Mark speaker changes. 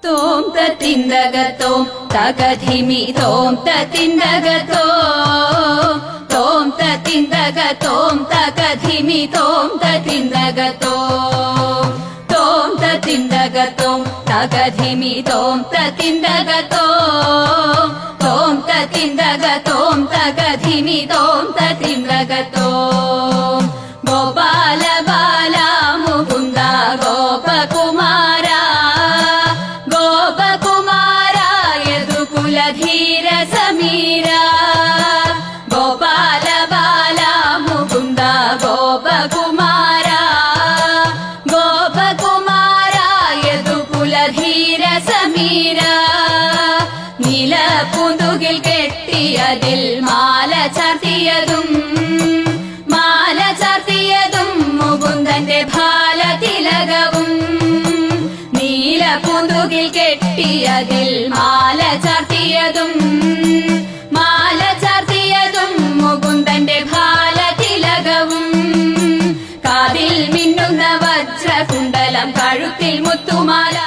Speaker 1: തോം തത്തിന്തകത്തോം തകധിമി തോം തത്തിന്തകത്തോ തോം തത്തിന്തകത്തോം തകധിമി തോം തത്തിന്തകത്തോ തോം തത്തിന്തകത്തോം തകധിമി തോം തത്തിന്തകത്തോ തോം തത്തിന്തകത്തോം തകധിമി തോം തത്തിന്തകത്തോ ഗോപാല ബാല മുകുന്ദ ഗോപകുമാര ധീര സമീര ഗോപാല ബാല മുകുന്ദ ഗോപകുമാര ഗോപകുമാര യദുകുലധീര സമീര നീലപ്പൂന്തുകിൽ കെട്ടിയതിൽ മാല ചാർത്തിയതും മുകുന്ദന്റെ ഭാലതിലകവും നീലപ്പൂന്തുകിൽ കെട്ടിയതിൽ മാല ചാർത്തിയതും മുകുന്ദന്റെ ഭാലതിലകവും കാതിൽ മിന്നുന്ന വജ്രകുണ്ടലം കഴുത്തിൽ മുത്തുമാല